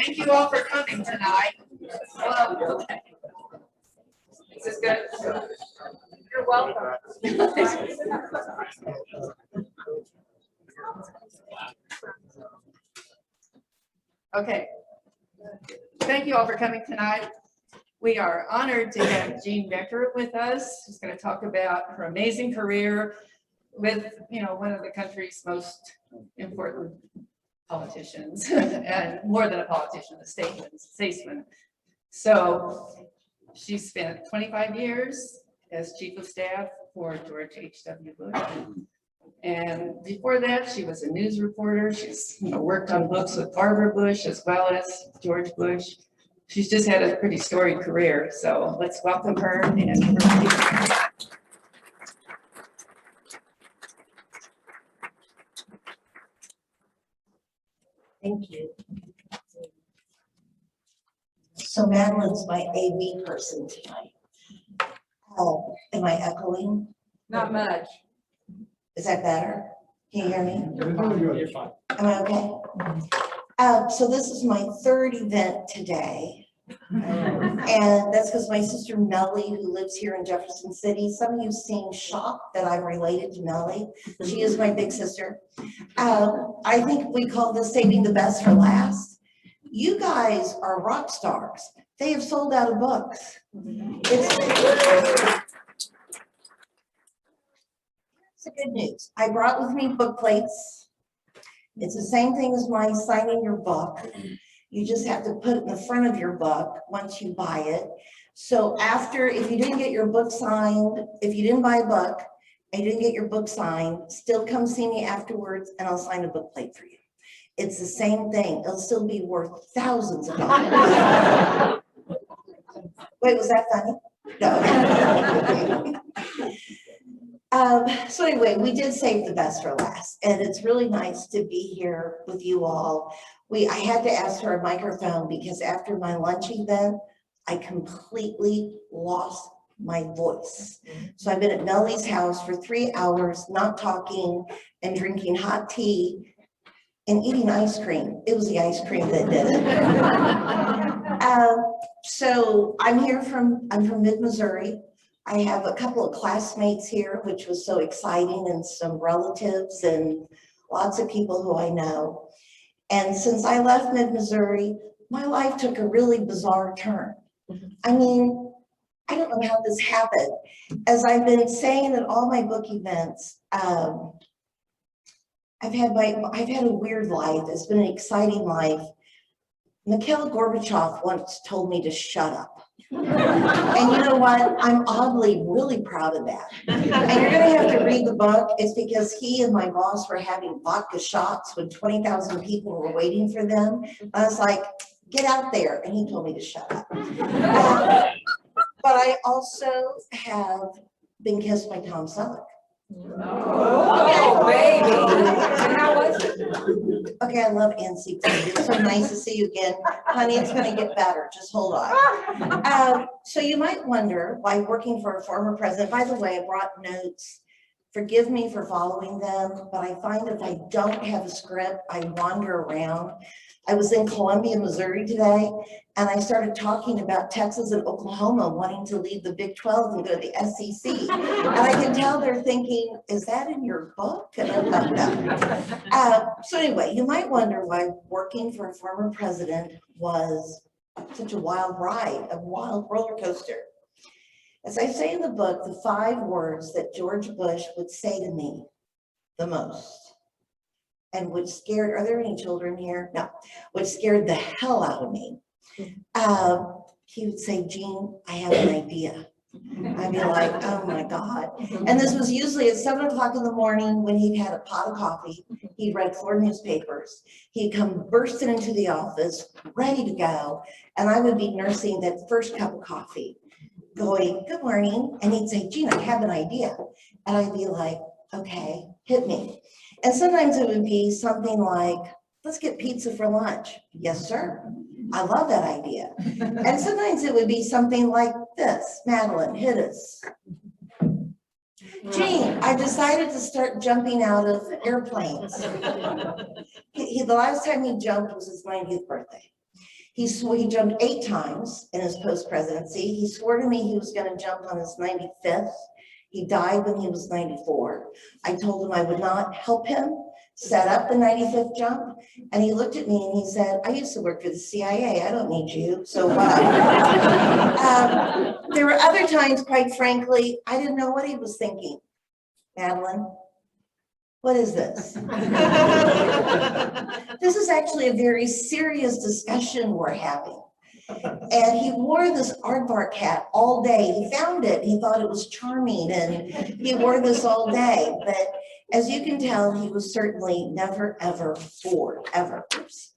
Thank you all for coming tonight. This is good. You're welcome. Okay. Thank you all for coming tonight. We are honored to have Jean Becker with us. She's going to talk about her amazing career with, one of the country's most important politicians, and more than a politician, a statesman. So she spent 25 years as chief of staff for George H.W. Bush. And before that, she was a news reporter. She's worked on books with Barbara Bush as well as George Bush. She's just had a pretty storied career. So let's welcome her. And thank you. So Madeline's my AV person tonight. Am I echoing? not much. Is that better? Can you hear me? You're fine. Am I okay? So this is my third event today. And that's because my sister Melly, who lives here in Jefferson City, some of you seem shocked that I'm related to Melly. She is my big sister. I think we call this saving the best for last. You guys are rock stars. They have sold out of books. It's the good news. I brought with me book plates. It's the same thing as my signing your book. You just have to put it in the front of your book once you buy it. So after, if you didn't get your book signed, if you didn't buy a book and you didn't get your book signed, still come see me afterwards and I'll sign a book plate for you. It's the same thing. It'll still be worth thousands of dollars. Wait, was that funny? No. So anyway, we did save the best for last, and it's really nice to be here with you all. I had to ask for a microphone because after my lunch event, I completely lost my voice. So I've been at Melly's house for 3 hours, not talking and drinking hot tea and eating ice cream. It was the ice cream that did it. So I'm from mid-Missouri. I have a couple of classmates here, which was so exciting, and some relatives and lots of people who I know. And since I left mid-Missouri, my life took a really bizarre turn. I mean, I don't know how this happened. As I've been saying at all my book events, I've had a weird life. It's been an exciting life. Mikhail Gorbachev once told me to shut up. And you know what? I'm oddly really proud of that. And you're going to have to read the book. It's because he and my boss were having vodka shots when 20,000 people were waiting for them. I was like, get out there. And he told me to shut up. But I also have been kissed by Tom Selleck. Oh, baby. And how was it? Okay, I love NC. It's so nice to see you again. Honey, it's going to get better. Just hold on. So you might wonder why working for a former president, by the way, I brought notes. Forgive me for following them, but I find if I don't have a script, I wander around. I was in Columbia, Missouri today, and I started talking about Texas and Oklahoma wanting to leave the Big 12 and go to the SEC. And I can tell they're thinking, is that in your book? And I'm like, no. So anyway, you might wonder why working for a former president was such a wild ride, a wild roller coaster. As I say in the book, the 5 words that George Bush would say to me the most, and which scared, are there any children here? No, which scared the hell out of me. He would say, Jean, I have an idea. I'd be like, oh my God. And this was usually at 7 o'clock in the morning when he'd had a pot of coffee. He'd read 4 newspapers. He'd come bursting into the office, ready to go. And I would be nursing that first cup of coffee, going, good morning. And he'd say, Jean, I have an idea. And I'd be like, okay, hit me. And sometimes it would be something like, let's get pizza for lunch. Yes, sir. I love that idea. And sometimes it would be something like this. Madeline, hit us. Jean, I decided to start jumping out of airplanes. The last time he jumped was his 90th birthday. He swore he jumped 8 times in his post-presidency. He swore to me he was going to jump on his 95th. He died when he was 94. I told him I would not help him set up the 95th jump. And he looked at me and he said, I used to work for the CIA. I don't need you. So what? There were other times, quite frankly, I didn't know what he was thinking. Madeline, what is this? This is actually a very serious discussion we're having. And he wore this aardvark hat all day. He found it. He thought it was charming and he wore this all day. But as you can tell, he was certainly never, ever bored, ever. Oops.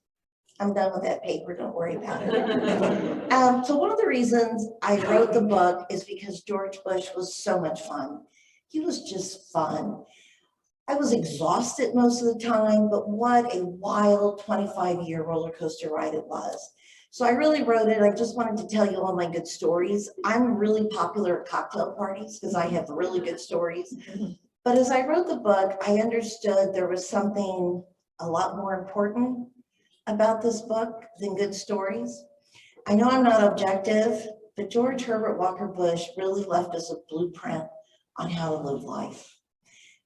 I'm done with that paper. Don't worry about it. So one of the reasons I wrote the book is because George Bush was so much fun. He was just fun. I was exhausted most of the time, but what a wild 25-year roller coaster ride it was. So I really wrote it. I just wanted to tell you all my good stories. I'm really popular at cocktail parties because I have really good stories. But as I wrote the book, I understood there was something a lot more important about this book than good stories. I know I'm not objective, but George Herbert Walker Bush really left us a blueprint on how to live life.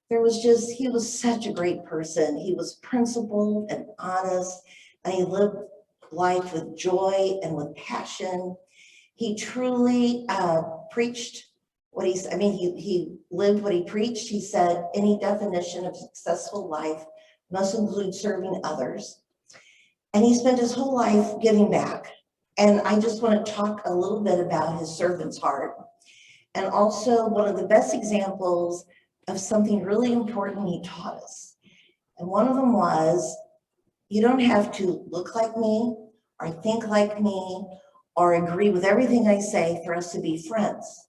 He was such a great person. He was principled and honest, and he lived life with joy and with passion. He truly preached what he lived what he preached. He said, any definition of successful life must include serving others. And he spent his whole life giving back. And I just want to talk a little bit about his servant's heart. And also one of the best examples of something really important he taught us. And one of them was, you don't have to look like me or think like me or agree with everything I say for us to be friends.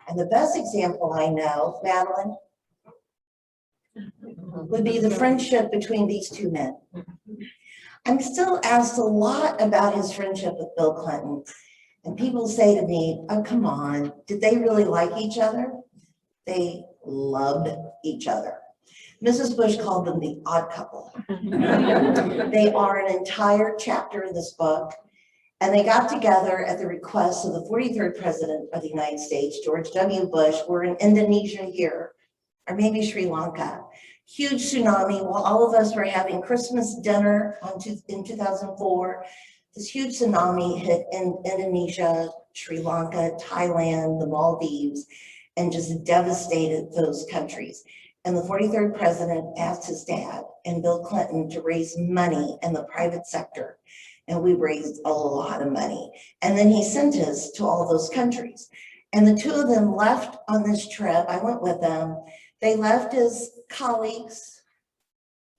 And the best example I know, Madeline, would be the friendship between these two men. I'm still asked a lot about his friendship with Bill Clinton. And people say to me, oh, come on, did they really like each other? They loved each other. Mrs. Bush called them the odd couple. They are an entire chapter in this book, and they got together at the request of the 43rd President of the United States, George W. Bush. We're in Indonesia here, or maybe Sri Lanka. Huge tsunami while all of us were having Christmas dinner in 2004. This huge tsunami hit in Indonesia, Sri Lanka, Thailand, the Maldives, and just devastated those countries. And the 43rd president asked his dad and Bill Clinton to raise money in the private sector. And we raised a lot of money. And then he sent us to all those countries. And the two of them left on this trip. I went with them. They left as colleagues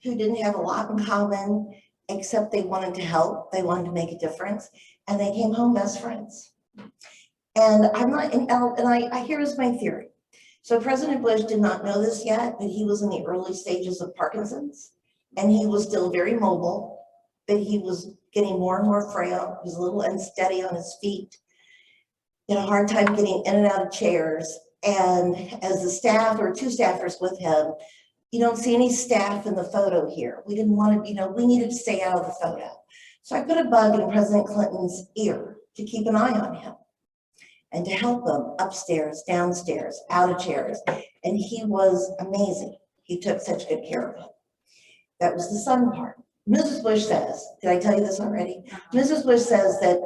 who didn't have a lot in common, except they wanted to help. They wanted to make a difference. And they came home best friends. And here's my theory. So President Bush did not know this yet, but he was in the early stages of Parkinson's, and he was still very mobile, but he was getting more and more frail. He was a little unsteady on his feet. He had a hard time getting in and out of chairs. And as the staff, there were two staffers with him. You don't see any staff in the photo here. We didn't want to, we needed to stay out of the photo. So I put a bug in President Clinton's ear to keep an eye on him and to help him upstairs, downstairs, out of chairs. And he was amazing. He took such good care of him. That was the son part. Mrs. Bush says, did I tell you this already? Mrs. Bush says that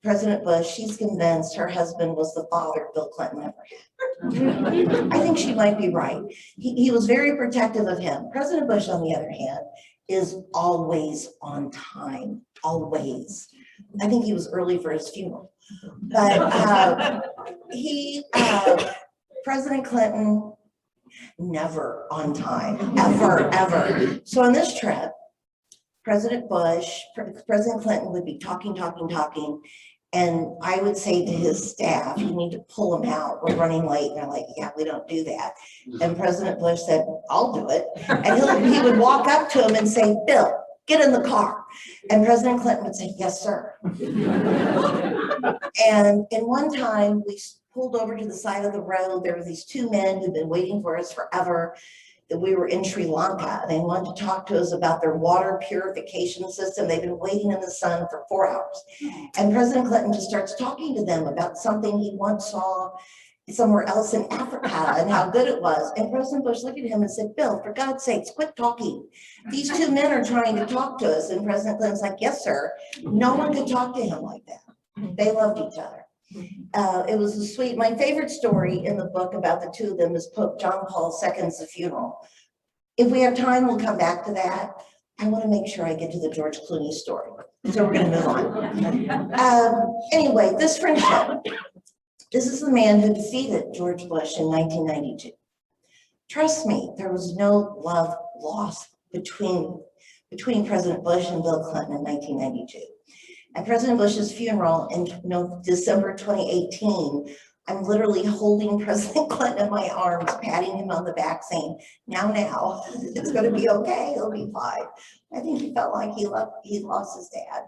President Bush, she's convinced her husband was the father Bill Clinton ever had. I think she might be right. He was very protective of him. President Bush, on the other hand, is always on time, always. I think he was early for his funeral. But President Clinton, never on time, ever. So on this trip, President Clinton would be talking, and I would say to his staff, you need to pull him out, we're running late. And they're like, yeah, we don't do that. And President Bush said, I'll do it. And he would walk up to him and say, Bill, get in the car. And President Clinton would say, yes, sir. And in one time, we pulled over to the side of the road. There were these two men who'd been waiting for us forever. that we were in Sri Lanka. They wanted to talk to us about their water purification system. They've been waiting in the sun for 4 hours. And President Clinton just starts talking to them about something he once saw somewhere else in Africa and how good it was. And President Bush looked at him and said, Bill, for God's sakes, quit talking. These 2 men are trying to talk to us. And President Clinton's like, yes, sir. No one could talk to him like that. They loved each other. It was a sweet, my favorite story in the book about the 2 of them is Pope John Paul II's funeral. If we have time, we'll come back to that. I want to make sure I get to the George Clooney story. So we're going to move on. Anyway, this friendship. This is the man who defeated George Bush in 1992. Trust me, there was no love lost between President Bush and Bill Clinton in 1992. At President Bush's funeral in December 2018, I'm literally holding President Clinton in my arms, patting him on the back, saying, now, it's going to be okay, it'll be fine. I think he felt like he lost his dad.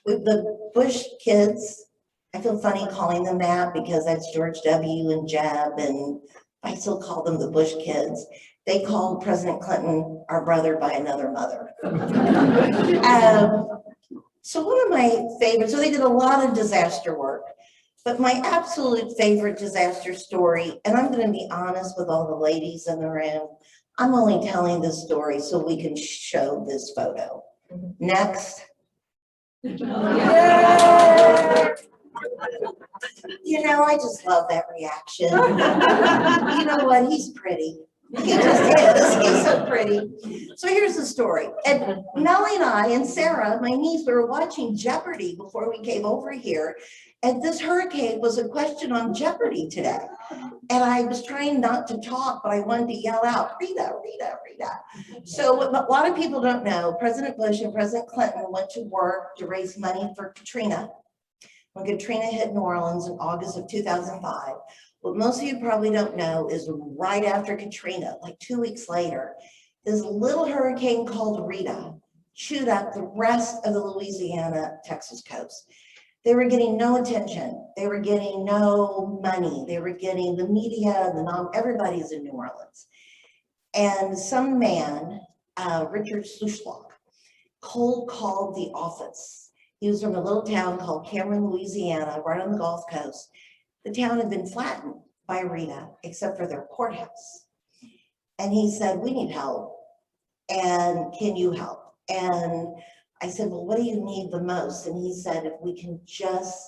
With the Bush kids, I feel funny calling them that because that's George W. and Jeb, and I still call them the Bush kids. They called President Clinton our brother by another mother. So one of my favorites, so they did a lot of disaster work, but my absolute favorite disaster story, and I'm going to be honest with all the ladies in the room, I'm only telling this story so we can show this photo. Next. You know, I just love that reaction. You know what? He's pretty. He just is. He's so pretty. So here's the story. And Melly and I and Sarah, my niece, we were watching Jeopardy before we came over here. And this hurricane was a question on Jeopardy today. And I was trying not to talk, but I wanted to yell out, Rita, Rita, Rita. So what a lot of people don't know, President Bush and President Clinton went to work to raise money for Katrina. When Katrina hit New Orleans in August of 2005, what most of you probably don't know is right after Katrina, like 2 weeks later, this little hurricane called Rita chewed up the rest of the Louisiana, Texas coast. They were getting no attention. They were getting no money. They were getting the media, everybody's in New Orleans. And some man, Richard Schluschlock, cold called the office. He was from a little town called Cameron, Louisiana, right on the Gulf Coast. The town had been flattened by Rita, except for their courthouse. And he said, we need help. And can you help? And I said, well, what do you need the most? And he said, if we can just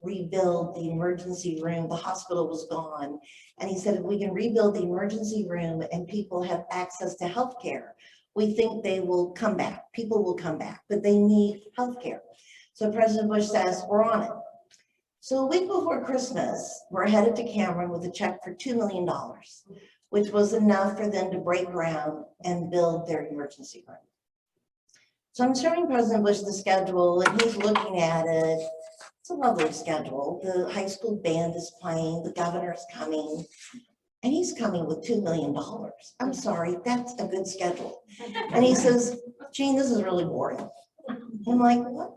rebuild the emergency room, the hospital was gone. And he said, if we can rebuild the emergency room and people have access to health care, we think they will come back. People will come back, but they need health care. So President Bush says, we're on it. So a week before Christmas, we're headed to Cameron with a check for $2 million, which was enough for them to break ground and build their emergency room. So I'm showing President Bush the schedule and he's looking at it. It's a lovely schedule. The high school band is playing, the governor's coming, and he's coming with $2 million. I'm sorry, that's a good schedule. And he says, Jean, this is really boring. I'm like, what?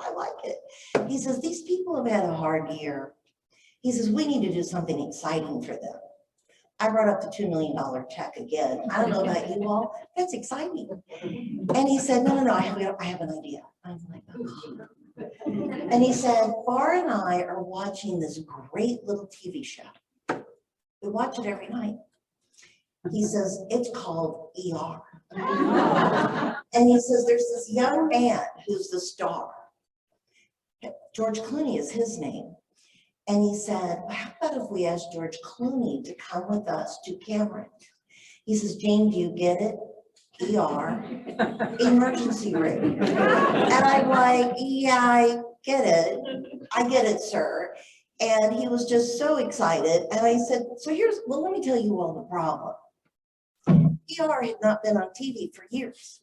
I like it. He says, these people have had a hard year. He says, we need to do something exciting for them. I brought up the $2 million check again. I don't know about you all, that's exciting. And he said, no, I have an idea. I'm like, oh. And he said, Barr and I are watching this great little TV show. We watch it every night. He says, it's called ER. And he says, there's this young man who's the star. George Clooney is his name. And he said, well, how about if we ask George Clooney to come with us to Cameron? He says, Jane, do you get it? ER, emergency room. And I'm like, yeah, I get it. I get it, sir. And he was just so excited. And I said, so well, let me tell you all the problem. ER had not been on TV for years.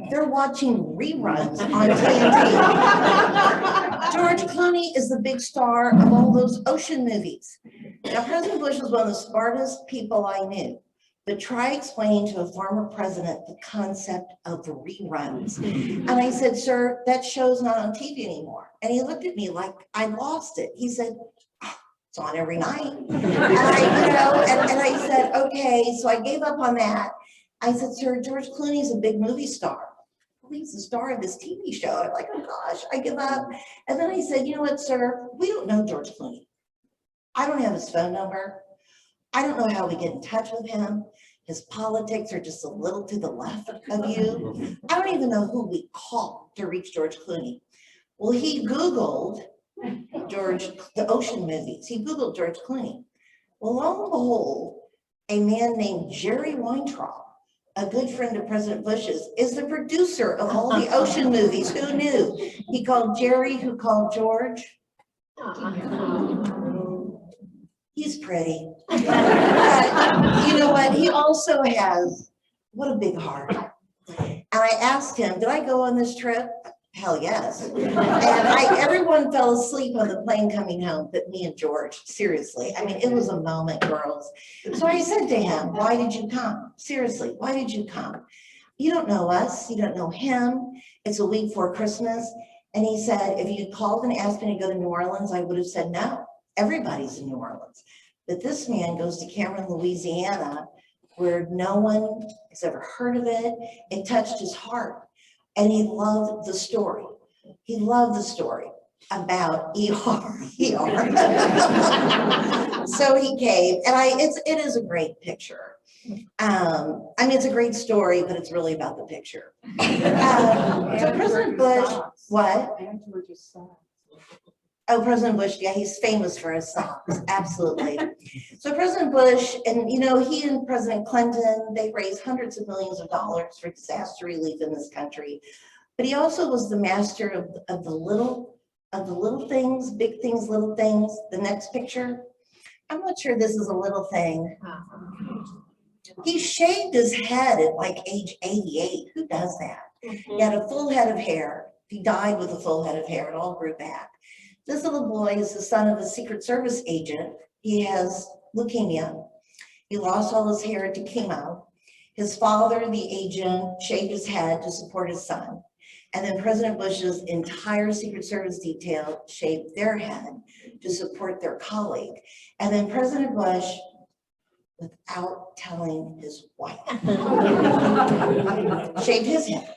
They're watching reruns on TNT. George Clooney is the big star of all those ocean movies. Now, President Bush was one of the smartest people I knew, but try explaining to a former president the concept of reruns. And I said, sir, that show's not on TV anymore. And he looked at me like I lost it. He said, oh, It's on every night. And I said, okay, so I gave up on that. I said, sir, George Clooney's a big movie star. Well, he's the star of this TV show. I'm like, oh gosh, I give up. And then I said, you know what, sir, we don't know George Clooney. I don't have his phone number. I don't know how we get in touch with him. His politics are just a little to the left of you. I don't even know who we call to reach George Clooney. Well, he Googled the ocean movies. He Googled George Clooney. Well, lo and behold, a man named Jerry Weintraub, a good friend of President Bush's, is the producer of all the ocean movies. Who knew? He called Jerry, who called George. He's pretty. But you know what? He also has, what a big heart. And I asked him, did I go on this trip? Hell yes. And everyone fell asleep on the plane coming home, but me and George, seriously. I mean, it was a moment, girls. So I said to him, why did you come? Seriously, why did you come? You don't know us, you don't know him. It's a week before Christmas. And he said, if you called and asked me to go to New Orleans, I would have said no. Everybody's in New Orleans. But this man goes to Cameron, Louisiana, where no one has ever heard of it. It touched his heart. And he loved the story. He loved the story about ER. So he came, and it is a great picture. I mean, it's a great story, but it's really about the picture. So President Bush, what? Oh, President Bush, yeah, he's famous for his socks, absolutely. So President Bush, and you know, he and President Clinton, they raised hundreds of millions of dollars for disaster relief in this country. But he also was the master of the little things, big things, little things. The next picture, I'm not sure this is a little thing. He shaved his head at like age 88. Who does that? He had a full head of hair. He died with a full head of hair. It all grew back. This little boy is the son of a Secret Service agent. He has leukemia. He lost all his hair to chemo. His father, the agent, shaved his head to support his son. And then President Bush's entire Secret Service detail shaved their head to support their colleague. And then President Bush, without telling his wife, shaved his head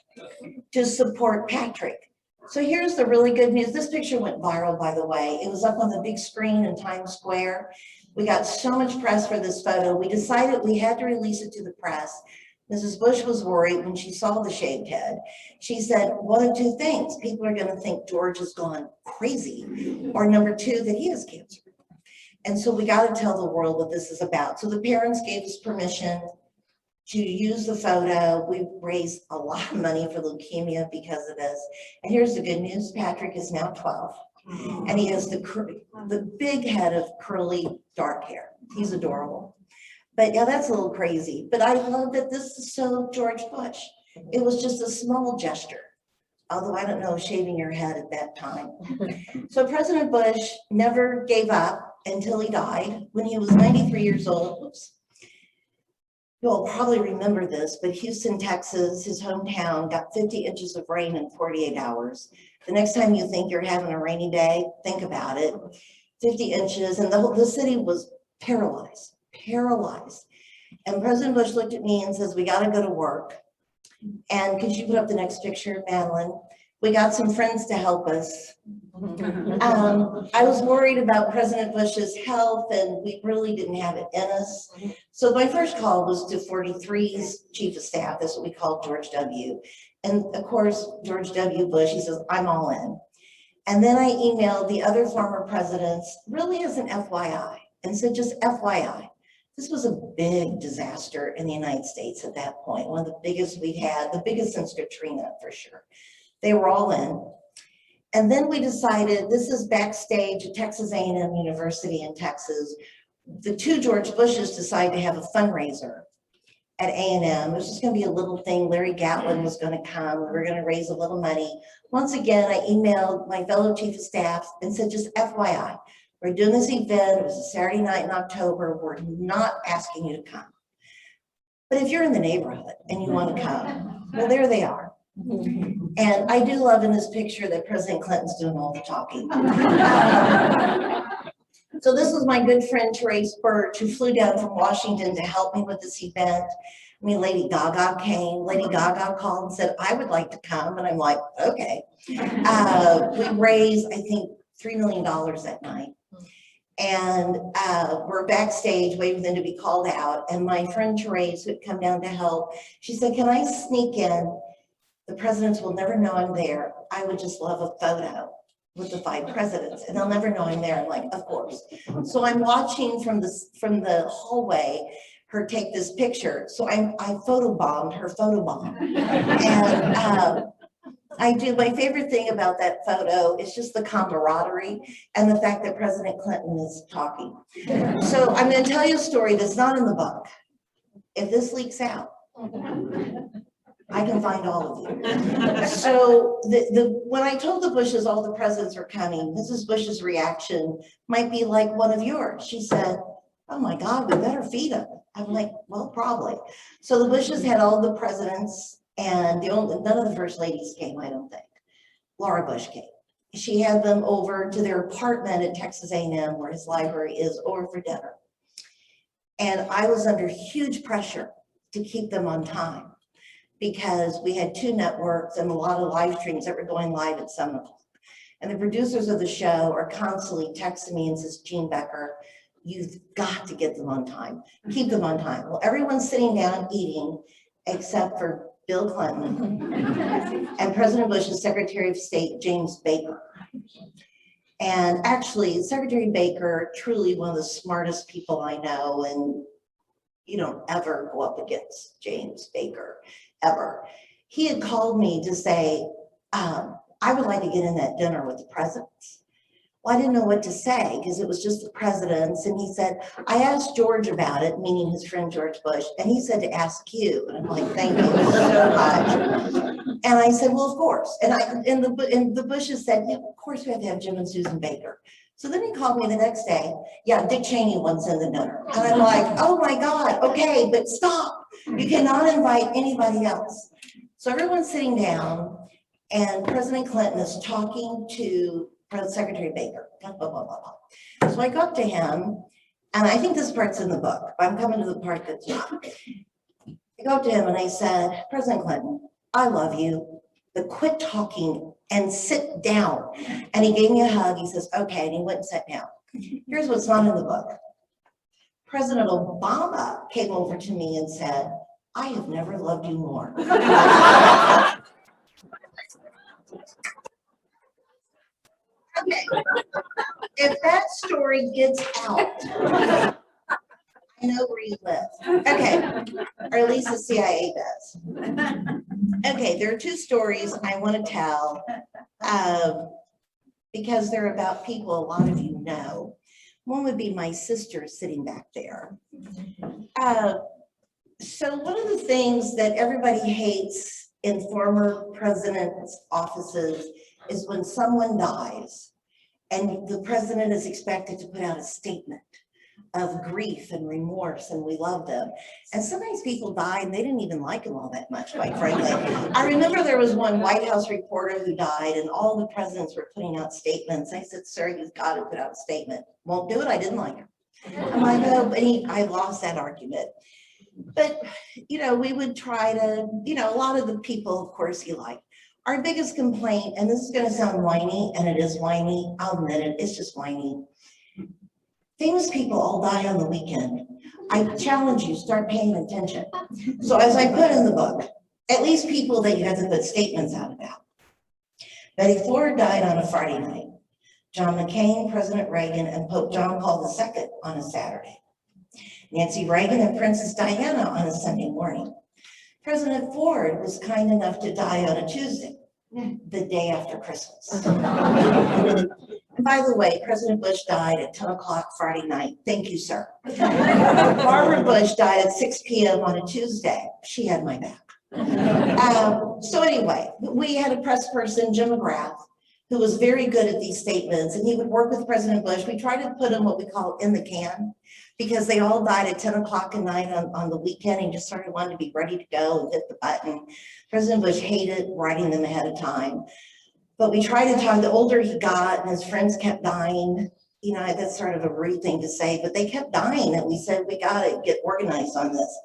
to support Patrick. So here's the really good news. This picture went viral, by the way. It was up on the big screen in Times Square. We got so much press for this photo. We decided we had to release it to the press. Mrs. Bush was worried when she saw the shaved head. She said, one of two things. People are going to think George has gone crazy, or number two, that he has cancer. And so we got to tell the world what this is about. So the parents gave us permission to use the photo. We've raised a lot of money for leukemia because of this. And here's the good news. Patrick is now 12. And he has the big head of curly dark hair. He's adorable. But yeah, that's a little crazy. But I love that this is so George Bush. It was just a small gesture. Although I don't know, shaving your head at that time. So President Bush never gave up until he died when he was 93 years old. Oops. You'll probably remember this, but Houston, Texas, his hometown, got 50 inches of rain in 48 hours. The next time you think you're having a rainy day, think about it. 50 inches, and the city was paralyzed. And President Bush looked at me and says, we got to go to work. And could you put up the next picture, Madeline? We got some friends to help us. I was worried about President Bush's health, and we really didn't have it in us. So my first call was to 43's chief of staff. That's what we called George W. And of course, George W. Bush, he says, I'm all in. And then I emailed the other former presidents, really as an FYI, and said, just FYI. This was a big disaster in the United States at that point, one of the biggest we had, the biggest since Katrina for sure. They were all in. And then we decided, this is backstage at Texas A&M University in Texas. The two George Bushes decided to have a fundraiser at A&M. It was just going to be a little thing. Larry Gatlin was going to come. We were going to raise a little money. Once again, I emailed my fellow chief of staff and said, just FYI, we're doing this event. It was a Saturday night in October. We're not asking you to come. But if you're in the neighborhood and you want to come, well, there they are. And I do love in this picture that President Clinton's doing all the talking. So this was my good friend Therese Birch, who flew down from Washington to help me with this event. I mean, Lady Gaga came. Lady Gaga called and said, I would like to come. And I'm like, okay. We raised, I think, $3 million that night. And we're backstage waiting for them to be called out. And my friend Therese, who had come down to help, she said, can I sneak in? The presidents will never know I'm there. I would just love a photo with the 5 presidents, and they'll never know I'm there. I'm like, of course. So I'm watching from the hallway her take this picture. So I photobombed her photobomb. And I do, my favorite thing about that photo is just the camaraderie and the fact that President Clinton is talking. So I'm going to tell you a story that's not in the book. If this leaks out, I can find all of you. So when I told the Bushes all the presidents were coming, Mrs. Bush's reaction might be like one of yours. She said, oh my God, we better feed them. I'm like, well, probably. So the Bushes had all the presidents, and none of the first ladies came, I don't think. Laura Bush came. She had them over to their apartment at Texas A&M, where his library is, over for dinner. And I was under huge pressure to keep them on time, because we had 2 networks and a lot of live streams that were going live at 7 o'clock. And the producers of the show are constantly texting me and says, Jean Becker, you've got to get them on time. Keep them on time. Well, everyone's sitting down eating except for Bill Clinton and President Bush's Secretary of State, James Baker. And actually, Secretary Baker, truly one of the smartest people I know, and you don't ever go up against James Baker, ever. He had called me to say, I would like to get in that dinner with the presidents. Well, I didn't know what to say because it was just the presidents. And he said, I asked George about it, meaning his friend George Bush, and he said to ask you. And I'm like, thank you so much. And I said, well, of course. And the Bushes said, yeah, of course we have to have Jim and Susan Baker. So then he called me the next day. Yeah, Dick Cheney wants in the dinner. And I'm like, oh my God, okay, but stop. You cannot invite anybody else. So everyone's sitting down and President Clinton is talking to Secretary Baker. Blah, blah, blah, blah, blah. So I go up to him, and I think this part's in the book. I'm coming to the part that's not. I go up to him and I said, President Clinton, I love you, but quit talking and sit down. And he gave me a hug. He says, okay, and he went and sat down. Here's what's not in the book. President Obama came over to me and said, I have never loved you more. Okay, if that story gets out, I know where you live. Okay, or at least the CIA does. Okay, there are 2 stories I want to tell because they're about people a lot of you know. One would be my sister sitting back there. So one of the things that everybody hates in former presidents' offices is when someone dies and the president is expected to put out a statement of grief and remorse, and we love them. And sometimes people die and they didn't even like him all that much, quite frankly. I remember there was one White House reporter who died and all the presidents were putting out statements. I said, sir, you've got to put out a statement. Won't do it, I didn't like him. I'm like, oh, but I lost that argument. But, you know, we would try to, you know, a lot of the people, of course, he liked. Our biggest complaint, and this is going to sound whiny, and it is whiny, I'll admit it, it's just whiny. Famous people all die on the weekend. I challenge you, start paying attention. So as I put in the book, at least people that you have to put statements out about. Betty Ford died on a Friday night. John McCain, President Reagan, and Pope John Paul II on a Saturday. Nancy Reagan and Princess Diana on a Sunday morning. President Ford was kind enough to die on a Tuesday, the day after Christmas. And by the way, President Bush died at 10 o'clock Friday night. Thank you, sir. Barbara Bush died at 6 p.m. on a Tuesday. She had my back. So anyway, we had a press person, Jim McGrath, who was very good at these statements, and he would work with President Bush. We tried to put him what we call in the can, because they all died at 10 o'clock at night on the weekend and just sort of wanted to be ready to go and hit the button. President Bush hated writing them ahead of time. But we tried to talk, the older he got and his friends kept dying, you know, that's sort of a rude thing to say, but they kept dying and we said, we gotta get organized on this.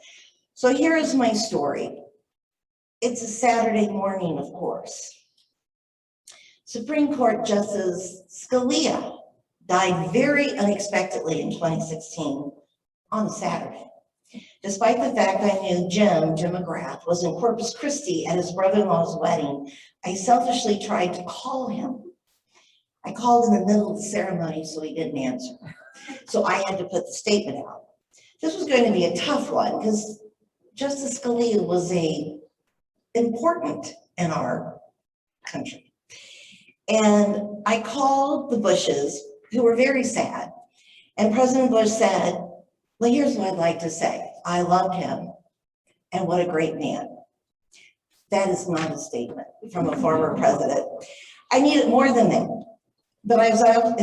So here is my story. It's a Saturday morning, of course. Supreme Court Justice Scalia died very unexpectedly in 2016 on a Saturday. Despite the fact I knew Jim McGrath, was in Corpus Christi at his brother-in-law's wedding, I selfishly tried to call him. I called in the middle of the ceremony, so he didn't answer. So I had to put the statement out. This was going to be a tough one because Justice Scalia was important in our country. And I called the Bushes, who were very sad. And President Bush said, well, here's what I'd like to say. I loved him, and what a great man. That is not a statement from a former president. I needed more than that. But as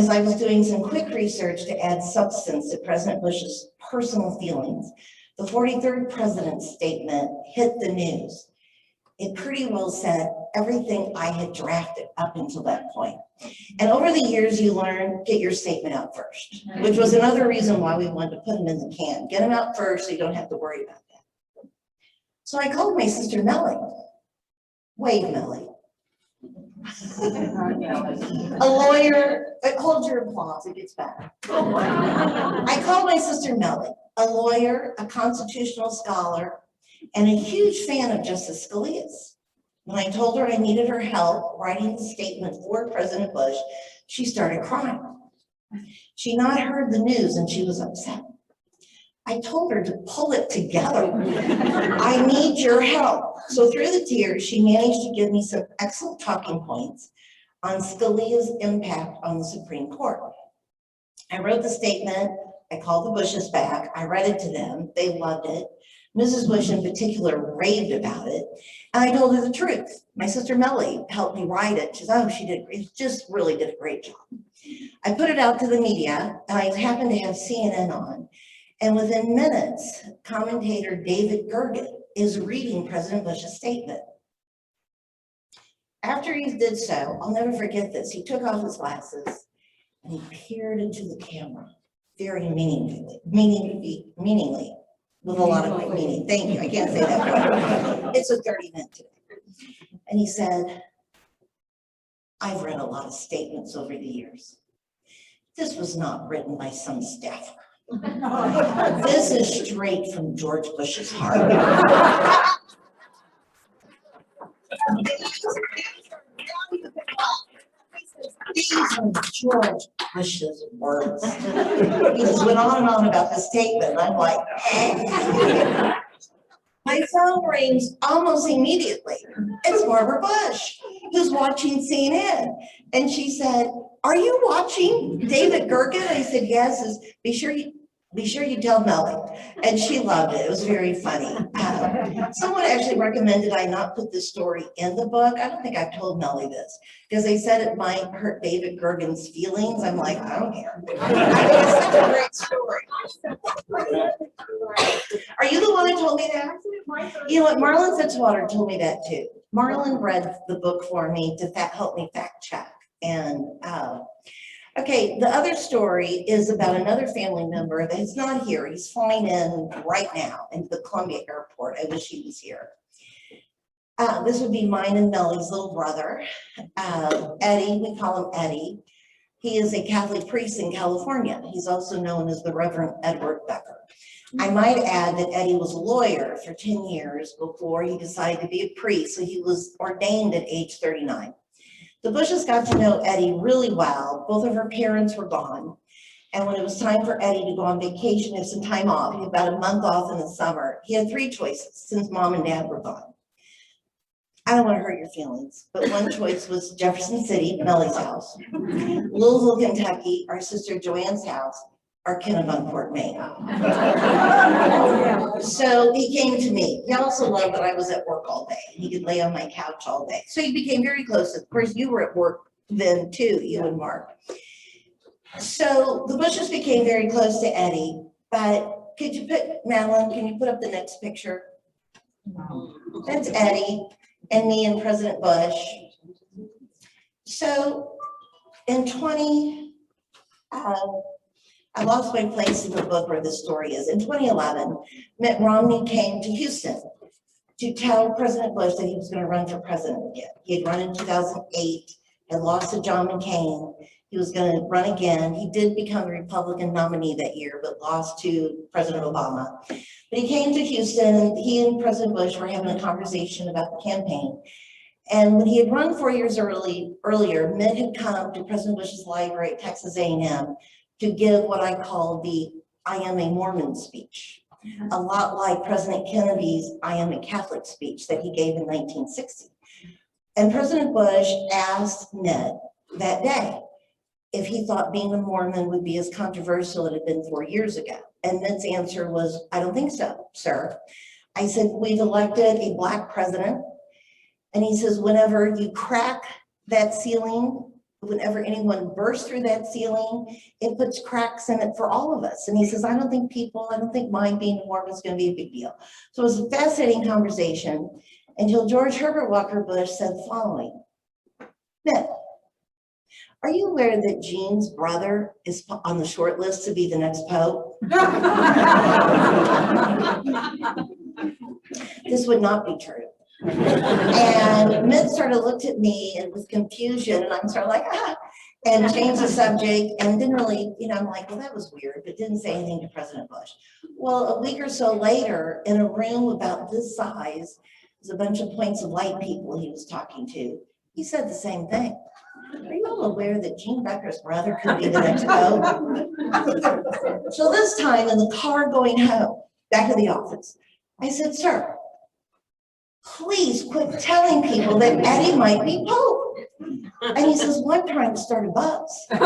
I was doing some quick research to add substance to President Bush's personal feelings, the 43rd president's statement hit the news. It pretty well said everything I had drafted up until that point. And over the years, you learn, get your statement out first, which was another reason why we wanted to put them in the can. Get them out first so you don't have to worry about that. So I called my sister Melly. Wave, Melly. A lawyer, hold your applause, it gets better. I called my sister Melly, a lawyer, a constitutional scholar, and a huge fan of Justice Scalia's. When I told her I needed her help writing the statement for President Bush, she started crying. She'd not heard the news and she was upset. I told her to pull it together. I need your help. So through the tears, she managed to give me some excellent talking points on Scalia's impact on the Supreme Court. I wrote the statement, I called the Bushes back, I read it to them, they loved it. Mrs. Bush in particular raved about it, and I told her the truth. My sister Melly helped me write it. She said, oh, just really did a great job. I put it out to the media, and I happened to have CNN on, and within minutes, commentator David Gergen is reading President Bush's statement. After he did so, I'll never forget this, he took off his glasses and he peered into the camera, very meaningly, with a lot of meaning. Thank you, I can't say that word. It's a 30-minute today. And he said, I've read a lot of statements over the years. This was not written by some staffer. This is straight from George Bush's heart. These are George Bush's words. He just went on and on about the statement. And I'm like, my phone rings almost immediately. It's Barbara Bush, who's watching CNN. And she said, are you watching David Gergen? I said, yes. Be sure you tell Melly. And she loved it. It was very funny. Someone actually recommended I not put this story in the book. I don't think I've told Melly this because they said it might hurt David Gergen's feelings. I'm like, I don't care. It's such a great story. Are you the one who told me that? You know what? Marlon Fitzwater told me that too. Marlon read the book for me to help me fact check. And okay, the other story is about another family member that's not here. He's flying in right now into the Columbia airport. I wish he was here. This would be mine and Melly's little brother, Eddie. We call him Eddie. He is a Catholic priest in California. He's also known as the Reverend Edward Becker. I might add that Eddie was a lawyer for 10 years before he decided to be a priest. So he was ordained at age 39. The Bushes got to know Eddie really well. Both of her parents were gone. And when it was time for Eddie to go on vacation, have some time off, he had about a month off in the summer, he had three choices since mom and dad were gone. I don't want to hurt your feelings, but one choice was Jefferson City, Melly's house, Louisville, Kentucky, our sister Joanne's house, or Kennebunkport, Maine. So he came to me. He also loved that I was at work all day. He could lay on my couch all day. So he became very close. Of course, you were at work then too, you and Mark. So the Bushes became very close to Eddie, but could you put, Madeline, can you put up the next picture? That's Eddie and me and President Bush. So in 20, I lost my place in the book where the story is. In 2011, Mitt Romney came to Houston to tell President Bush that he was going to run for president again. He had run in 2008, had lost to John McCain. He was going to run again. He did become the Republican nominee that year, but lost to President Obama. But he came to Houston, and he and President Bush were having a conversation about the campaign. And when he had run 4 years earlier, Mitt had come to President Bush's library at Texas A&M to give what I call the I am a Mormon speech, a lot like President Kennedy's I am a Catholic speech that he gave in 1960. And President Bush asked Mitt that day if he thought being a Mormon would be as controversial as it had been 4 years ago. And Mitt's answer was, I don't think so, sir. I said, we've elected a Black president. And he says, whenever you crack that ceiling, whenever anyone bursts through that ceiling, it puts cracks in it for all of us. And he says, I don't think mine being a Mormon is going to be a big deal. So it was a fascinating conversation until George Herbert Walker Bush said the following. Mitt, are you aware that Jean's brother is on the short list to be the next pope? This would not be true. And Mitt sort of looked at me and with confusion, and I'm sort of like, and changed the subject and didn't really, I'm like, well, that was weird, but didn't say anything to President Bush. Well, a week or so later, in a room about this size, there's a bunch of points of light people he was talking to. He said the same thing. Are you all aware that Jean Becker's brother could be the next pope? So this time in the car going home, back to the office, I said, sir, please quit telling people that Eddie might be pope. And he says, well, I'm trying to start a buzz. And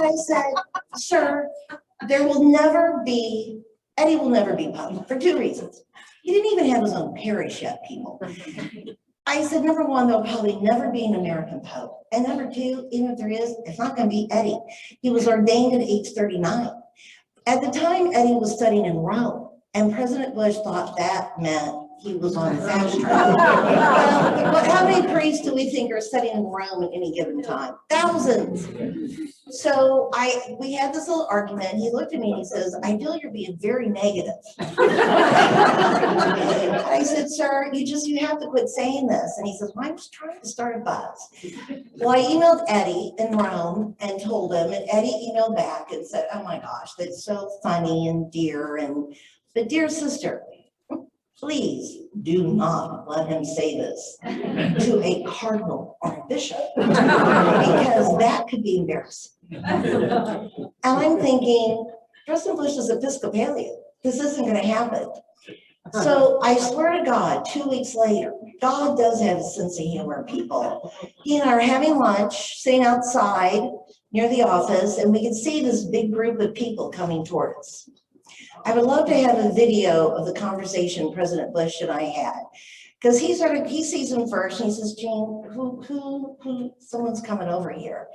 I said, sir, Eddie will never be pope for two reasons. He didn't even have his own parish yet, people. I said, number one, there'll probably never be an American pope. And number two, even if there is, it's not going to be Eddie. He was ordained at age 39. At the time, Eddie was studying in Rome, and President Bush thought that meant he was on fast track. Well, how many priests do we think are studying in Rome at any given time? Thousands. So we had this little argument. He looked at me and he says, I feel you're being very negative. I said, sir, you have to quit saying this. And he says, well, I'm just trying to start a buzz. Well, I emailed Eddie in Rome and told him, and Eddie emailed back and said, oh my gosh, that's so funny and dear. But dear sister, please do not let him say this to a cardinal or a bishop, because that could be embarrassing. And I'm thinking, President Bush is Episcopalian. This isn't going to happen. So I swear to God, 2 weeks later, God does have a sense of humor, people. He and I are having lunch, sitting outside near the office, and we can see this big group of people coming toward us. I would love to have a video of the conversation President Bush and I had, because he sees him first and he says, Jean, who, someone's coming over here.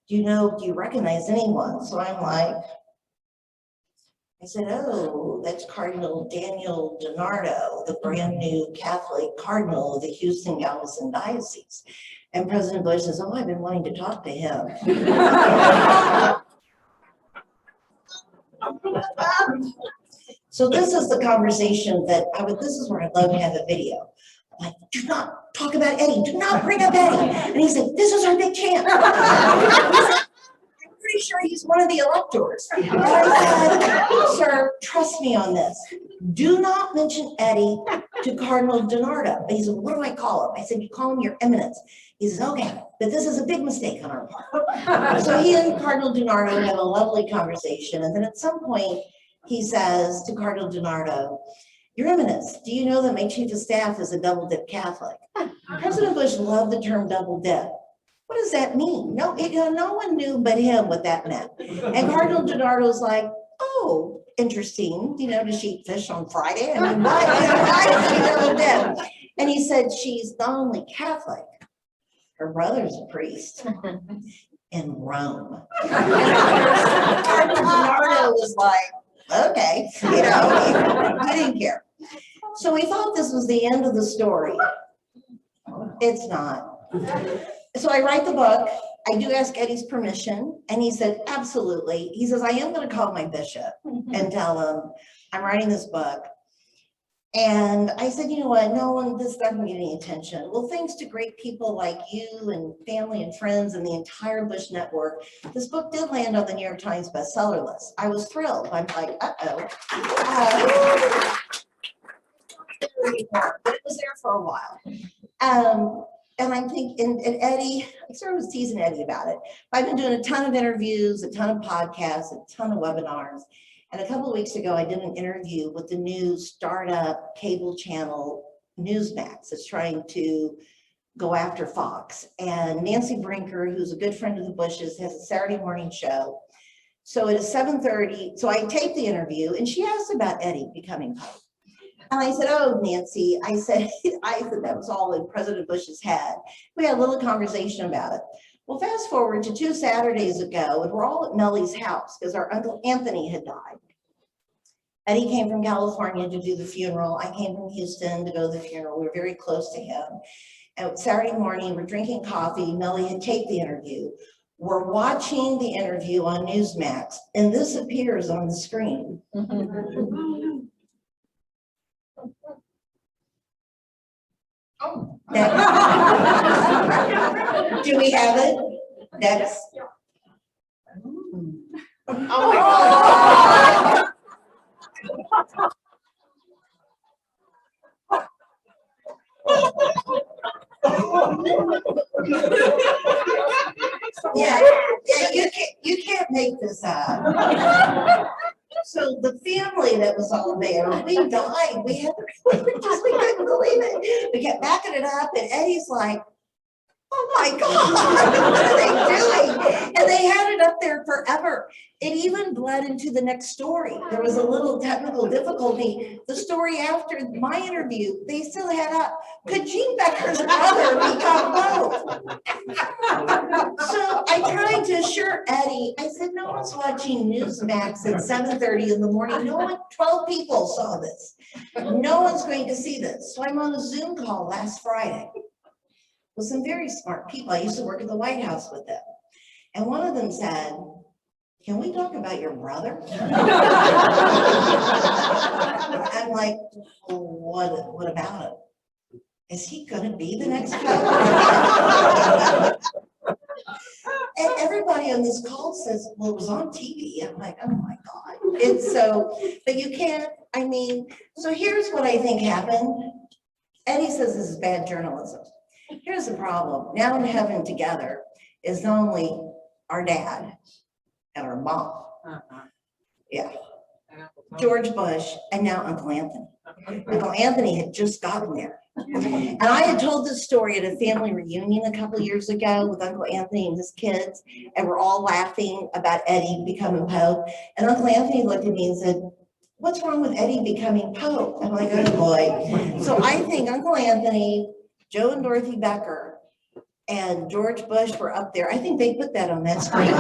Do you recognize anyone? So I'm like, I said, oh, that's Cardinal Daniel DiNardo, the brand new Catholic Cardinal of the Houston Galveston Diocese. And President Bush says, oh, I've been wanting to talk to him. So this is the conversation that this is where I'd love to have a video. Like, do not talk about Eddie, do not bring up Eddie. And he said, this is our big chance. I'm pretty sure he's one of the electors. And I said, sir, trust me on this. Do not mention Eddie to Cardinal DiNardo. He said, what do I call him? I said, you call him your eminence. He says, okay, but this is a big mistake on our part. So he and Cardinal DiNardo have a lovely conversation. And then at some point, he says to Cardinal DiNardo, Your Eminence, do you know that my chief of staff is a double-dip Catholic? President Bush loved the term double-dip. What does that mean? No, no one knew but him what that meant. And Cardinal DiNardo's like, oh, interesting. Does she eat fish on Friday? I mean, why is she double-dip? And he said, she's not only Catholic, her brother's a priest in Rome. Cardinal DiNardo was like, okay, he didn't care. So we thought this was the end of the story. It's not. So I write the book. I do ask Eddie's permission, and he said, absolutely. He says, I am going to call my bishop and tell him I'm writing this book. And I said, you know what, no one, this doesn't get any attention. Well, thanks to great people like you and family and friends and the entire Bush network, this book did land on the New York Times bestseller list. I was thrilled. I'm like, uh-oh. But it was there for a while. And I'm thinking, and Eddie, I sort of was teasing Eddie about it. I've been doing a ton of interviews, a ton of podcasts, a ton of webinars. And a couple of weeks ago, I did an interview with the new startup cable channel Newsmax that's trying to go after Fox. And Nancy Brinker, who's a good friend of the Bushes, has a Saturday morning show. So it is 7:30. So I taped the interview, and she asked about Eddie becoming Pope. And I said, oh, Nancy, I said that was all in President Bush's head. We had a little conversation about it. Well, fast forward to 2 Saturdays ago, and we're all at Mellie's house because our Uncle Anthony had died. Eddie came from California to do the funeral. I came from Houston to go to the funeral. We were very close to him. And Saturday morning, we're drinking coffee. Mellie had taped the interview. We're watching the interview on Newsmax, and this appears on the screen. Oh. Do we have it? Next. Oh my God. Yeah, you can't make this up. So the family that was all there, we died. We had we couldn't believe it. We kept backing it up, and Eddie's like, oh my God, what are they doing? And they had it up there forever. It even bled into the next story. There was a little technical difficulty. The story after my interview, they still had up, could Gene Becker's brother become Pope? So I tried to assure Eddie, I said, no one's watching Newsmax at 7:30 in the morning. No one, 12 people saw this. No one's going to see this. So I'm on a Zoom call last Friday with some very smart people. I used to work at the White House with them. And one of them said, can we talk about your brother? I'm like, well, what about him? Is he gonna be the next Pope? And everybody on this call says, well, it was on TV. I'm like, oh my God. And so, but you can't, I mean, so here's what I think happened. Eddie says this is bad journalism. Here's the problem. Now in heaven together is not only our dad and our mom. Yeah. George Bush and now Uncle Anthony. Uncle Anthony had just gotten there. And I had told this story at a family reunion a couple of years ago with Uncle Anthony and his kids, and we're all laughing about Eddie becoming Pope. And Uncle Anthony looked at me and said, what's wrong with Eddie becoming Pope? I'm like, oh boy. So I think Uncle Anthony, Joe and Dorothy Becker, and George Bush were up there. I think they put that on that screen.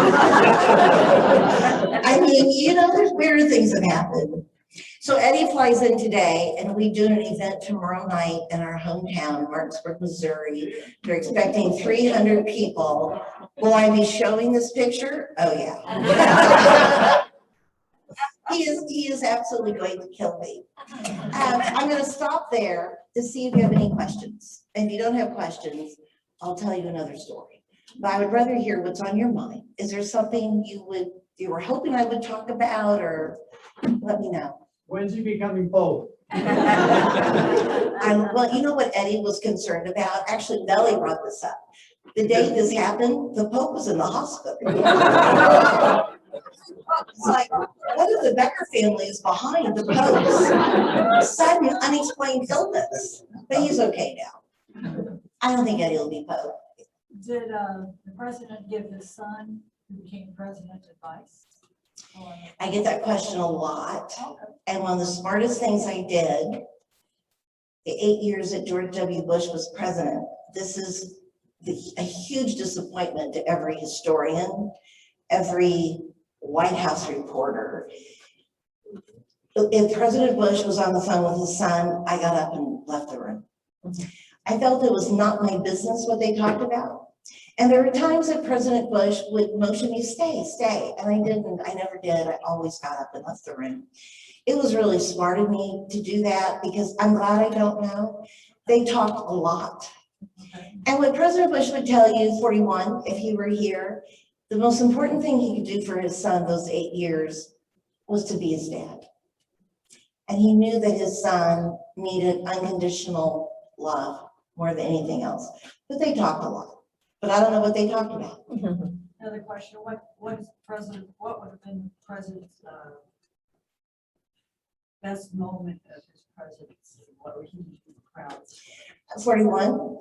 I mean, you know, there's weird things that happen. So Eddie flies in today, and we do an event tomorrow night in our hometown, Martinsburg, Missouri. They're expecting 300 people. Will I be showing this picture? Oh yeah. He is absolutely going to kill me. I'm going to stop there to see if you have any questions. If you don't have questions, I'll tell you another story. But I would rather hear what's on your mind. Is there something you were hoping I would talk about, or let me know. When's he becoming Pope? Well, you know what Eddie was concerned about? Actually, Mellie brought this up. The day this happened, the Pope was in the hospital. It's like, what if the Becker family is behind the Pope's sudden unexplained illness? But he's okay now. I don't think Eddie will be Pope. Did the president give his son, who became president, advice? I get that question a lot. And one of the smartest things I did, the 8 years that George W. Bush was president, this is a huge disappointment to every historian, every White House reporter. If President Bush was on the phone with his son, I got up and left the room. I felt it was not my business what they talked about. And there were times that President Bush would motion me, stay, stay. And I didn't, I never did. I always got up and left the room. It was really smart of me to do that because I'm glad I don't know. They talked a lot. And what President Bush would tell you, 41, if he were here, the most important thing he could do for his son those 8 years was to be his dad. And he knew that his son needed unconditional love more than anything else. But they talked a lot. But I don't know what they talked about. Another question, what would have been the president's best moment of his presidency? What would he be proud of? 41,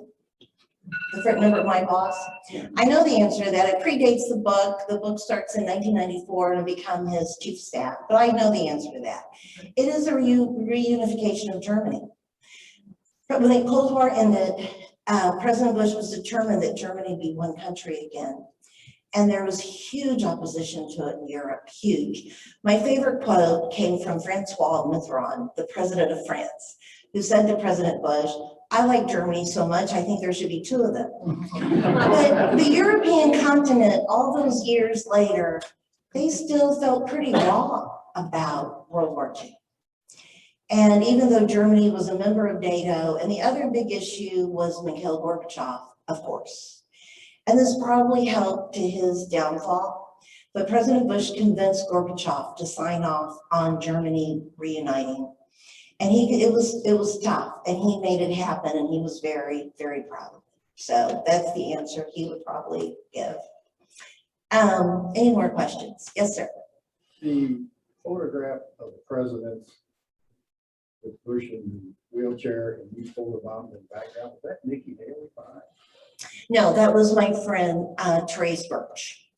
the front number of my boss. I know the answer to that. It predates the book. The book starts in 1994 and become his chief of staff, but I know the answer to that. It is a reunification of Germany. But when the Cold War ended, President Bush was determined that Germany be one country again. And there was huge opposition to it in Europe, huge. My favorite quote came from Francois Mitterrand, the president of France, who said to President Bush, I like Germany so much, I think there should be 2 of them. But the European continent, all those years later, they still felt pretty raw about World War II. And even though Germany was a member of NATO, and the other big issue was Mikhail Gorbachev, of course. And this probably helped to his downfall, but President Bush convinced Gorbachev to sign off on Germany reuniting. And it was tough, and he made it happen, and he was very, very proud of it. So that's the answer he would probably give. Any more questions? Yes, sir. The photograph of the president with Bush in the wheelchair and you photobomb in the background, was that Nikki Haley behind? No, that was my friend, Therese Birch,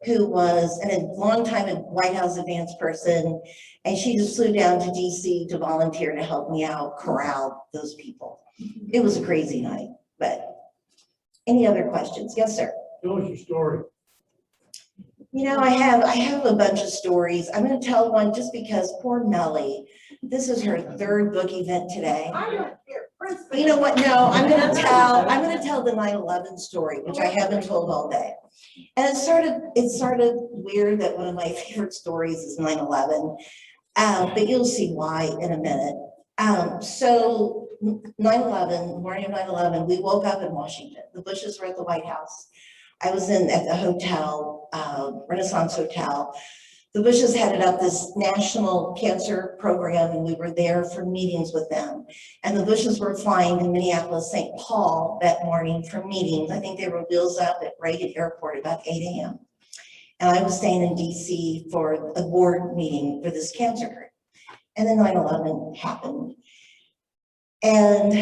who was a long-time White House advance person, and she just flew down to DC to volunteer to help me out, corral those people. It was a crazy night, but any other questions? Yes, sir. Tell us your story. You know, I have a bunch of stories. I'm going to tell one just because poor Melly, this is her 3rd book event today. But you know what? No, I'm going to tell the 9/11 story, which I haven't told all day. And it started weird that one of my favorite stories is 9/11, but you'll see why in a minute. So 9/11, morning of 9/11, we woke up in Washington. The Bushes were at the White House. I was at the hotel, Renaissance Hotel. The Bushes headed up this national cancer program, and we were there for meetings with them. And the Bushes were flying to Minneapolis, St. Paul that morning for meetings. I think they were wheels up at Reagan Airport about 8 a.m. And I was staying in DC for a board meeting for this cancer group. And then 9/11 happened. And